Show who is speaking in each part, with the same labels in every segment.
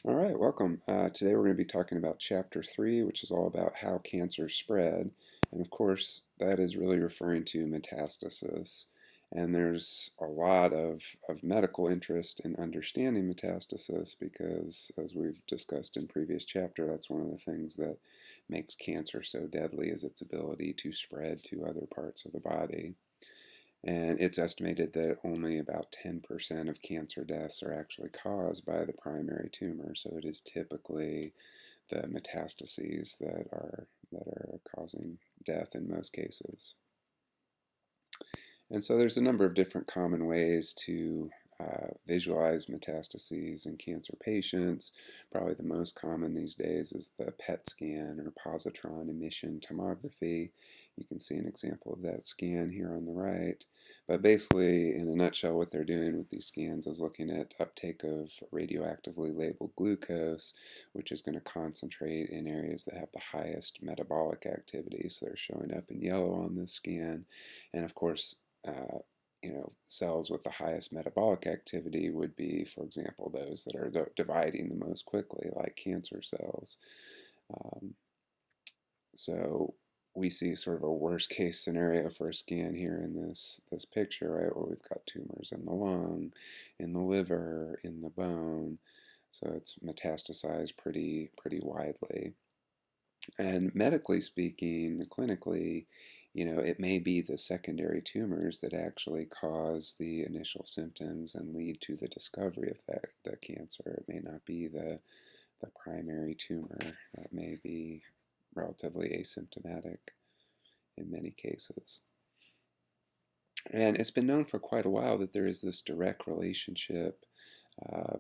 Speaker 1: All right, welcome. Today we're going to be talking about Chapter 3, which is all about how cancer spread. And of course, that is really referring to metastasis. And there's a lot of medical interest in understanding metastasis because, as we've discussed in previous chapter, that's one of the things that makes cancer so deadly is its ability to spread to other parts of the body. And it's estimated that only about 10% of cancer deaths are actually caused by the primary tumor. So it is typically the metastases that are causing death in most cases. And so there's a number of different common ways to visualize metastases in cancer patients. Probably the most common these days is the PET scan or positron emission tomography. You can see an example of that scan here on the right. But basically, in a nutshell, what they're doing with these scans is looking at uptake of radioactively labeled glucose, which is going to concentrate in areas that have the highest metabolic activity. So they're showing up in yellow on this scan. And of course, uh, cells with the highest metabolic activity would be, for example, those that are dividing the most quickly, like cancer cells. Um, so we see sort of a worst case scenario for a scan here in this picture, right, where we've got tumors in the lung, in the liver, in the bone. So it's metastasized pretty widely. And medically speaking, clinically, it may be the secondary tumors that actually cause the initial symptoms and lead to the discovery of the cancer. It may not be the primary tumor that may be relatively asymptomatic in many cases. And it's been known for quite a while that there is this direct relationship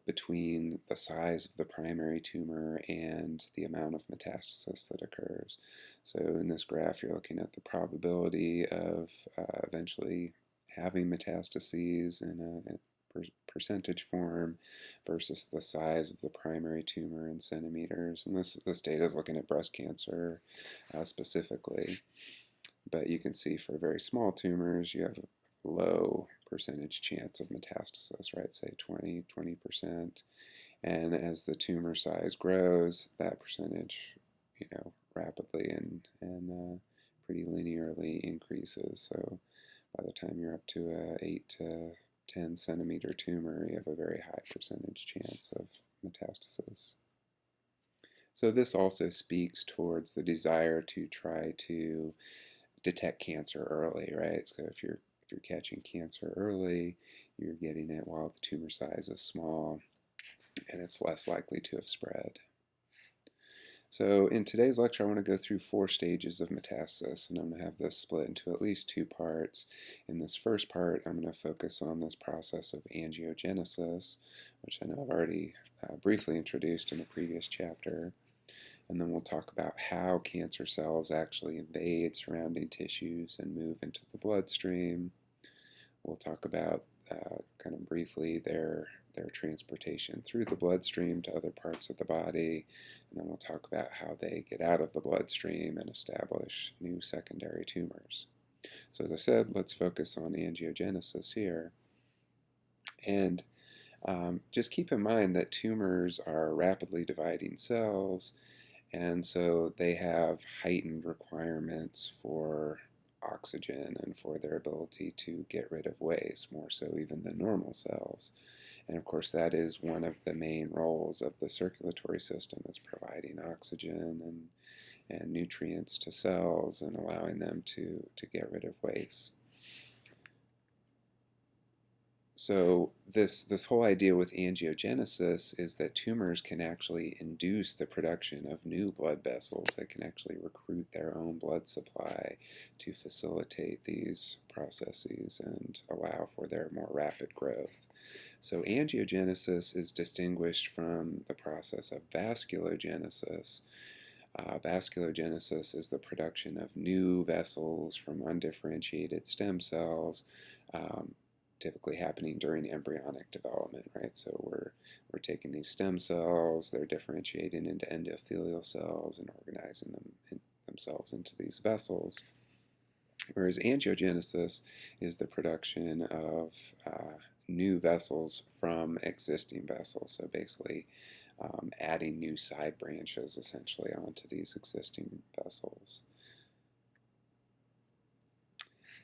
Speaker 1: between the size of the primary tumor and the amount of metastasis that occurs. So in this graph, you're looking at the probability of eventually having metastases in a percentage form versus the size of the primary tumor in centimeters. And this data is looking at breast cancer specifically. But you can see for very small tumors, you have a low percentage chance of metastasis, right? Say 20%. And as the tumor size grows, that percentage, rapidly and pretty linearly increases. So by the time you're up to a 8 to 10 centimeter tumor, you have a very high percentage chance of metastasis. So this also speaks towards the desire to try to detect cancer early, right? So if you're catching cancer early, you're getting it while the tumor size is small, and it's less likely to have spread. So in today's lecture, I want to go through 4 stages of metastasis, and I'm going to have this split into at least 2 parts. In this first part, I'm going to focus on this process of angiogenesis, which I know I've already briefly introduced in a previous chapter. And then we'll talk about how cancer cells actually invade surrounding tissues and move into the bloodstream. We'll talk about kind of briefly their transportation through the bloodstream to other parts of the body. And then we'll talk about how they get out of the bloodstream and establish new secondary tumors. So as I said, let's focus on angiogenesis here. And just keep in mind that tumors are rapidly dividing cells, and so they have heightened requirements for oxygen and for their ability to get rid of waste, more so even than normal cells. And of course, that is one of the main roles of the circulatory system, is providing oxygen and nutrients to cells and allowing them to get rid of waste. So this whole idea with angiogenesis is that tumors can actually induce the production of new blood vessels. They can actually recruit their own blood supply to facilitate these processes and allow for their more rapid growth. So angiogenesis is distinguished from the process of vasculogenesis. Vasculogenesis is the production of new vessels from undifferentiated stem cells, um, typically happening during embryonic development, right? So we're taking these stem cells, they're differentiating into endothelial cells and organizing themselves into these vessels. Whereas angiogenesis is the production of new vessels from existing vessels. So basically adding new side branches essentially onto these existing vessels.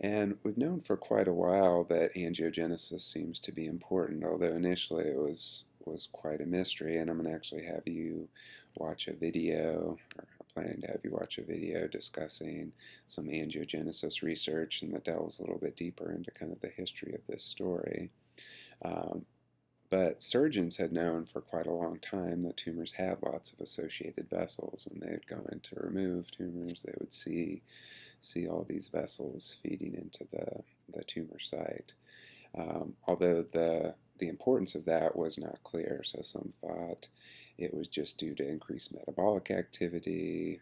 Speaker 1: And we've known for quite a while that angiogenesis seems to be important, although initially it was quite a mystery. And I'm going to actually have you watch a video, or I'm planning to have you watch a video discussing some angiogenesis research, and that delves a little bit deeper into kind of the history of this story. But surgeons had known for quite a long time that tumors had lots of associated vessels. When they would go in to remove tumors, they would see all these vessels feeding into the tumor site. Although the importance of that was not clear, so some thought it was just due to increased metabolic activity.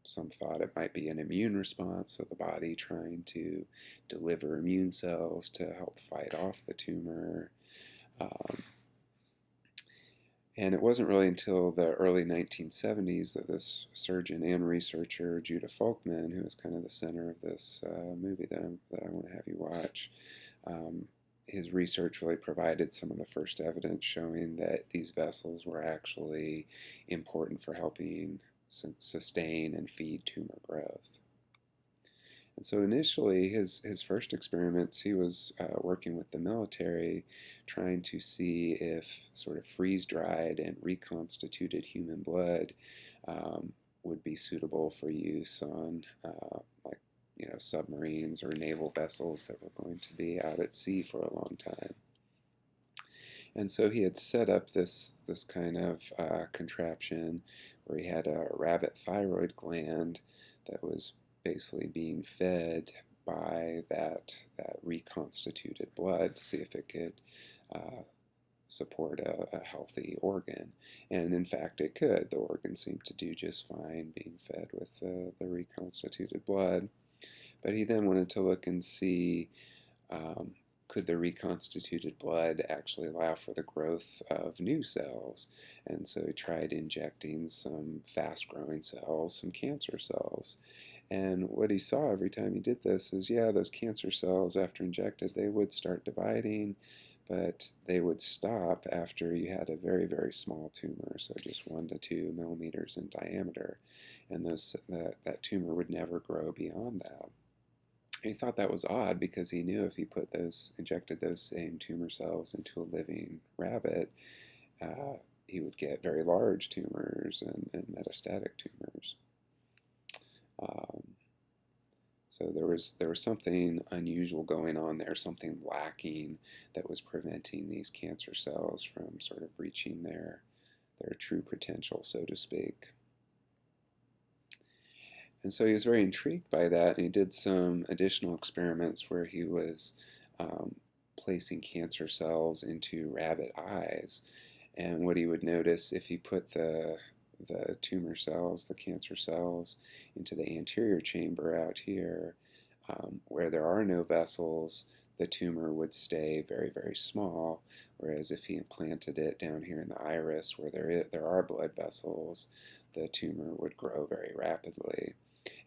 Speaker 1: Some thought it might be an immune response, so the body trying to deliver immune cells to help fight off the tumor. And it wasn't really until the early 1970s that this surgeon and researcher, Judah Folkman, who is kind of the center of this movie that I want to have you watch, his research really provided some of the first evidence showing that these vessels were actually important for helping sustain and feed tumor growth. And so initially, his first experiments, he was working with the military, trying to see if sort of freeze-dried and reconstituted human blood would be suitable for use on like submarines or naval vessels that were going to be out at sea for a long time. And so he had set up this kind of contraption where he had a rabbit thyroid gland that was basically being fed by that reconstituted blood to see if it could support a healthy organ. And in fact it could. The organ seemed to do just fine being fed with the reconstituted blood. But he then wanted to look and see could the reconstituted blood actually allow for the growth of new cells? And so he tried injecting some fast-growing cells, some cancer cells. And what he saw every time he did this is, yeah, those cancer cells, after injected, they would start dividing, but they would stop after you had a very, very small tumor, so just 1 to 2 millimeters in diameter. And that tumor would never grow beyond that. And he thought that was odd because he knew if he injected those same tumor cells into a living rabbit, he would get very large tumors and metastatic tumors. So there was something unusual going on there, something lacking that was preventing these cancer cells from sort of reaching their true potential, so to speak. And so he was very intrigued by that, and he did some additional experiments where he was placing cancer cells into rabbit eyes. And what he would notice, if he put the tumor cells, the cancer cells, into the anterior chamber out here, where there are no vessels, the tumor would stay very, very small, whereas if he implanted it down here in the iris where there are blood vessels, the tumor would grow very rapidly.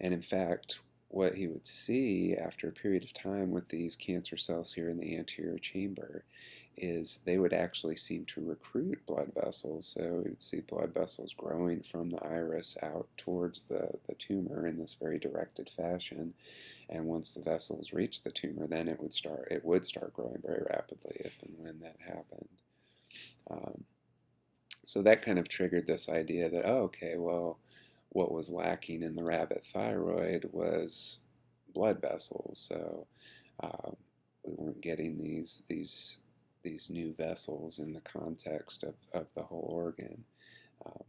Speaker 1: And in fact, what he would see after a period of time with these cancer cells here in the anterior chamber is they would actually seem to recruit blood vessels. So we would see blood vessels growing from the iris out towards the tumor in this very directed fashion. And once the vessels reached the tumor, then it would start growing very rapidly if and when that happened. So that kind of triggered this idea that, oh, okay, well, what was lacking in the rabbit thyroid was blood vessels. So we weren't getting these new vessels in the context of the whole organ.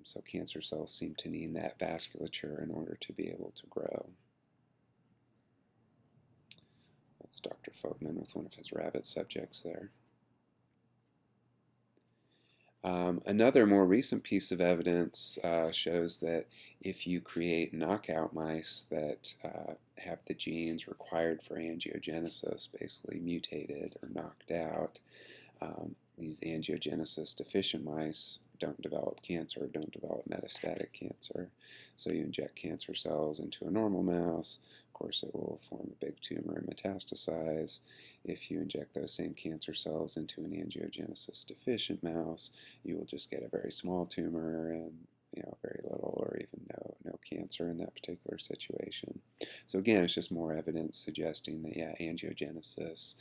Speaker 1: So cancer cells seem to need that vasculature in order to be able to grow. That's Dr. Folkman with one of his rabbit subjects there. Another more recent piece of evidence shows that if you create knockout mice that have the genes required for angiogenesis basically mutated or knocked out, these angiogenesis deficient mice don't develop cancer, don't develop metastatic cancer. So you inject cancer cells into a normal mouse. Of course, it will form a big tumor and metastasize. If you inject those same cancer cells into an angiogenesis deficient mouse, you will just get a very small tumor and very little or even no cancer in that particular situation. So again, it's just more evidence suggesting that angiogenesis,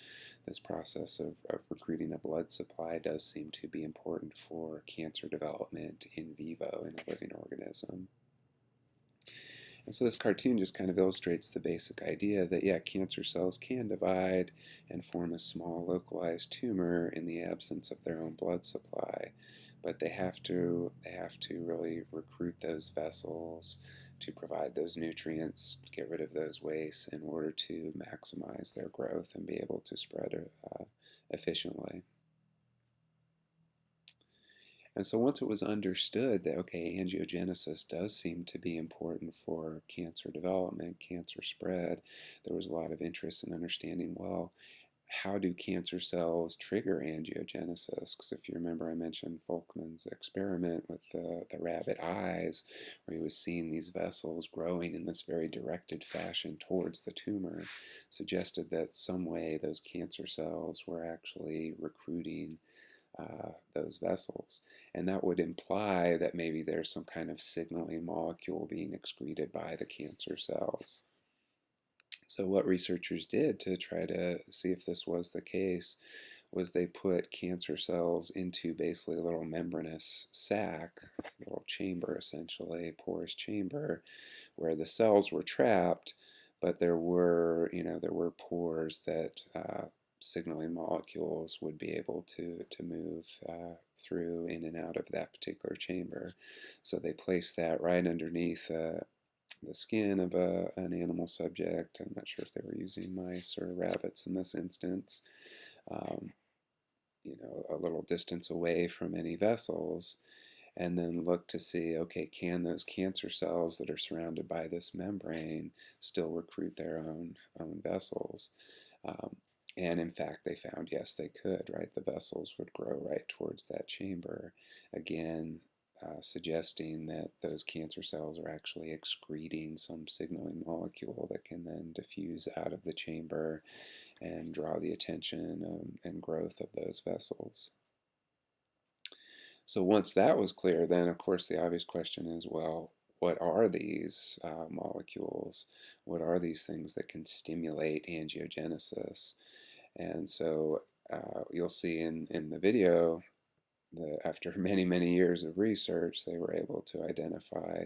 Speaker 1: this process of recruiting a blood supply, does seem to be important for cancer development in vivo in a living organism. And so this cartoon just kind of illustrates the basic idea that cancer cells can divide and form a small localized tumor in the absence of their own blood supply, but they have to really recruit those vessels to provide those nutrients, get rid of those wastes in order to maximize their growth and be able to spread efficiently. And so once it was understood that, okay, angiogenesis does seem to be important for cancer development, cancer spread, there was a lot of interest in understanding, well, how do cancer cells trigger angiogenesis? Because if you remember, I mentioned Folkman's experiment with the rabbit eyes, where he was seeing these vessels growing in this very directed fashion towards the tumor, suggested that some way those cancer cells were actually recruiting those vessels. And that would imply that maybe there's some kind of signaling molecule being excreted by the cancer cells. So what researchers did to try to see if this was the case was they put cancer cells into basically a little membranous sac, a little chamber essentially, a porous chamber, where the cells were trapped, but there were pores that signaling molecules would be able to move through in and out of that particular chamber. So they placed that right underneath the skin of an animal subject. I'm not sure if they were using mice or rabbits in this instance. Um, a little distance away from any vessels, and then look to see, okay, can those cancer cells that are surrounded by this membrane still recruit their own vessels? Um, and in fact, they found yes, they could, right? The vessels would grow right towards that chamber, again, suggesting that those cancer cells are actually excreting some signaling molecule that can then diffuse out of the chamber and draw the attention and growth of those vessels. So once that was clear, then of course the obvious question is, well, what are these molecules? What are these things that can stimulate angiogenesis? And so you'll see in the video, after many, many years of research, they were able to identify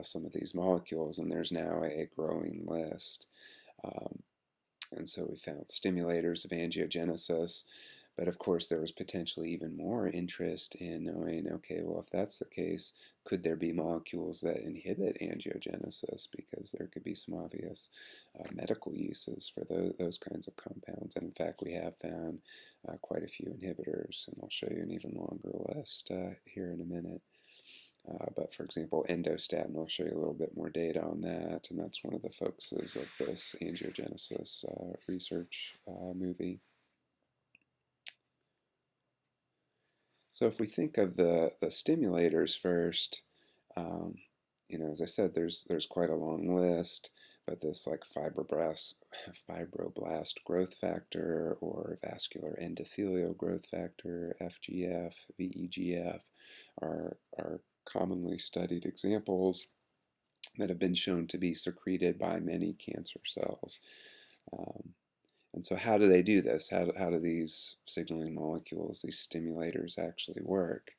Speaker 1: some of these molecules, and there's now a growing list. And so we found stimulators of angiogenesis, but of course there was potentially even more interest in knowing, okay, well, if that's the case, could there be molecules that inhibit angiogenesis? Because there could be some obvious medical uses for those kinds of compounds. And in fact, we have found quite a few inhibitors, and I'll show you an even longer list here in a minute. But for example, endostatin, I'll show you a little bit more data on that, and that's one of the focuses of this angiogenesis research movie. So if we think of the stimulators first, as I said, there's quite a long list, but this like fibroblast growth factor or vascular endothelial growth factor, FGF, VEGF, are commonly studied examples that have been shown to be secreted by many cancer cells. And so how do they do this? How do these signaling molecules, these stimulators, actually work?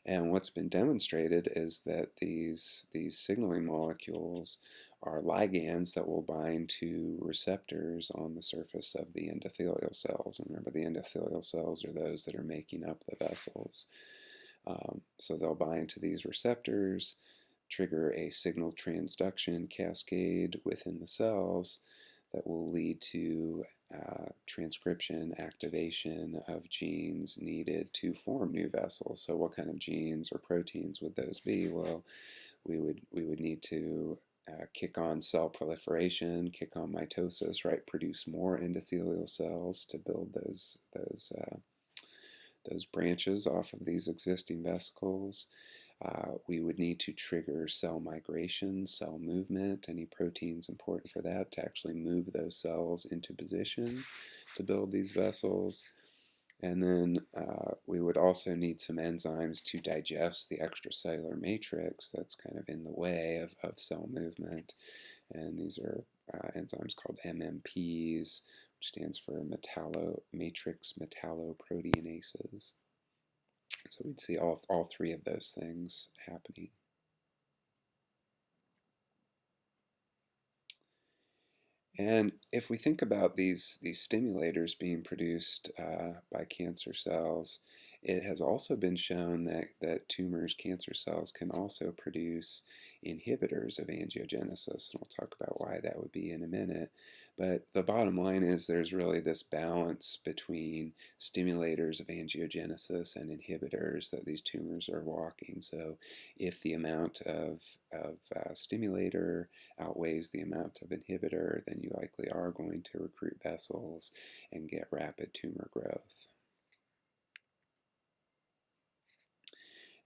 Speaker 1: And what's been demonstrated is that these signaling molecules are ligands that will bind to receptors on the surface of the endothelial cells. And remember, the endothelial cells are those that are making up the vessels. So they'll bind to these receptors, trigger a signal transduction cascade within the cells that will lead to transcription activation of genes needed to form new vessels. So what kind of genes or proteins would those be? Well, we would need to kick on cell proliferation, kick on mitosis, right? Produce more endothelial cells to build those branches off of these existing vesicles. We would need to trigger cell migration, cell movement, any proteins important for that to actually move those cells into position to build these vessels. And then we would also need some enzymes to digest the extracellular matrix that's kind of in the way of cell movement. And these are enzymes called MMPs, which stands for matrix metalloproteinases. So we'd see all three of those things happening. And if we think about these stimulators being produced by cancer cells, it has also been shown that tumors, cancer cells, can also produce inhibitors of angiogenesis. And we'll talk about why that would be in a minute. But the bottom line is there's really this balance between stimulators of angiogenesis and inhibitors that these tumors are walking. So if the amount of stimulator outweighs the amount of inhibitor, then you likely are going to recruit vessels and get rapid tumor growth.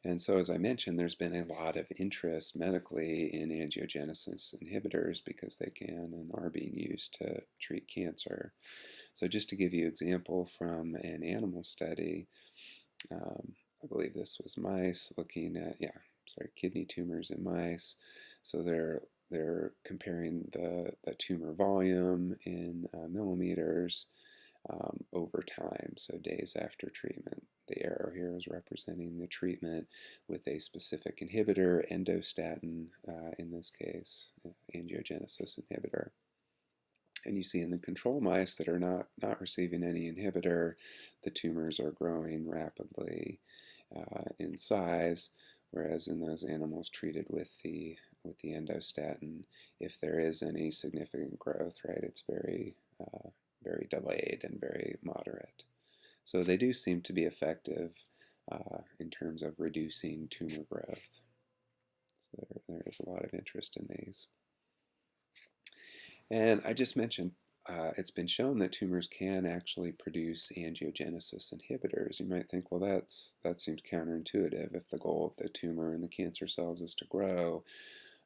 Speaker 1: And so, as I mentioned, there's been a lot of interest medically in angiogenesis inhibitors because they can and are being used to treat cancer. So, just to give you an example from an animal study, I believe this was mice looking at, kidney tumors in mice. So they're comparing the tumor volume in millimeters over time, so days after treatment. The arrow here is representing the treatment with a specific inhibitor, endostatin in this case, angiogenesis inhibitor. And you see in the control mice that are not receiving any inhibitor, the tumors are growing rapidly in size, whereas in those animals treated with the endostatin, if there is any significant growth, right, it's very delayed and very moderate. So they do seem to be effective in terms of reducing tumor growth. So there is a lot of interest in these. And I just mentioned it's been shown that tumors can actually produce angiogenesis inhibitors. You might think, well, that seems counterintuitive. If the goal of the tumor and the cancer cells is to grow,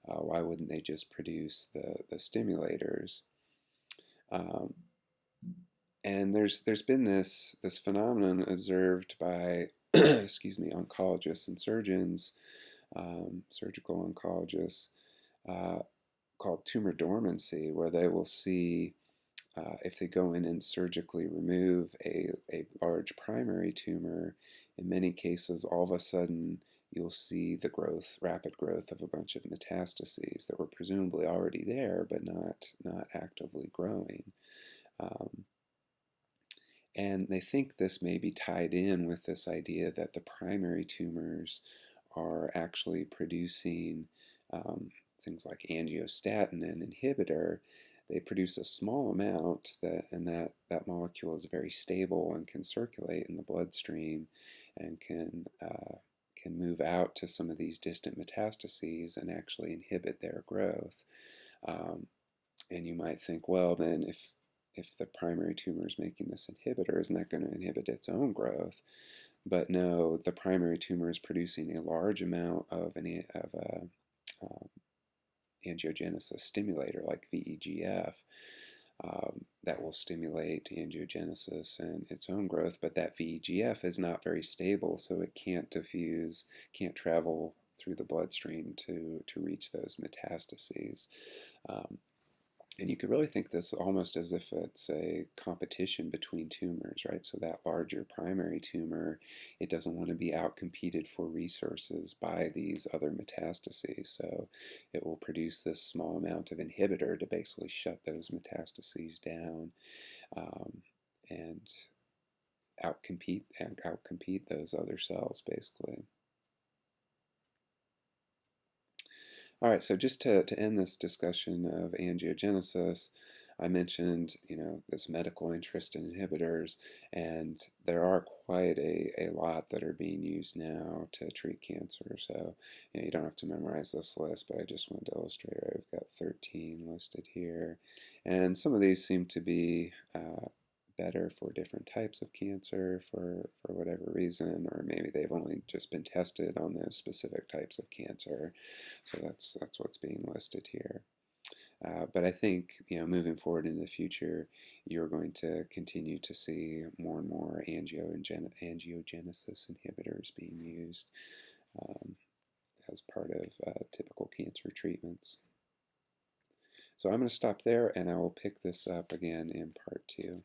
Speaker 1: why wouldn't they just produce the stimulators? And there's been this phenomenon observed by excuse me, oncologists and surgeons, surgical oncologists, uh, called tumor dormancy, where they will see if they go in and surgically remove a large primary tumor, in many cases, all of a sudden, you'll see the rapid growth of a bunch of metastases that were presumably already there, but not actively growing. Um, and they think this may be tied in with this idea that the primary tumors are actually producing um, things like angiostatin, an inhibitor. They produce a small amount that molecule is very stable and can circulate in the bloodstream and can move out to some of these distant metastases and actually inhibit their growth. Um, and you might think, well, then if the primary tumor is making this inhibitor, isn't that going to inhibit its own growth? But no, the primary tumor is producing a large amount of a angiogenesis stimulator like VEGF that will stimulate angiogenesis and its own growth. But that VEGF is not very stable, so it can't diffuse, can't travel through the bloodstream to reach those metastases. Um, And you could really think this almost as if it's a competition between tumors, right? So that larger primary tumor, it doesn't want to be outcompeted for resources by these other metastases. So it will produce this small amount of inhibitor to basically shut those metastases down and outcompete those other cells, basically. All right, so just to end this discussion of angiogenesis, I mentioned, this medical interest in inhibitors, and there are quite a lot that are being used now to treat cancer. So, you don't have to memorize this list, but I just wanted to illustrate, right? We've got 13 listed here, and some of these seem to be better for different types of cancer for whatever reason, or maybe they've only just been tested on those specific types of cancer. So that's what's being listed here. But I think, moving forward into the future, you're going to continue to see more and more angiogenesis inhibitors being used um, as part of typical cancer treatments. So I'm going to stop there, and I will pick this up again in part 2.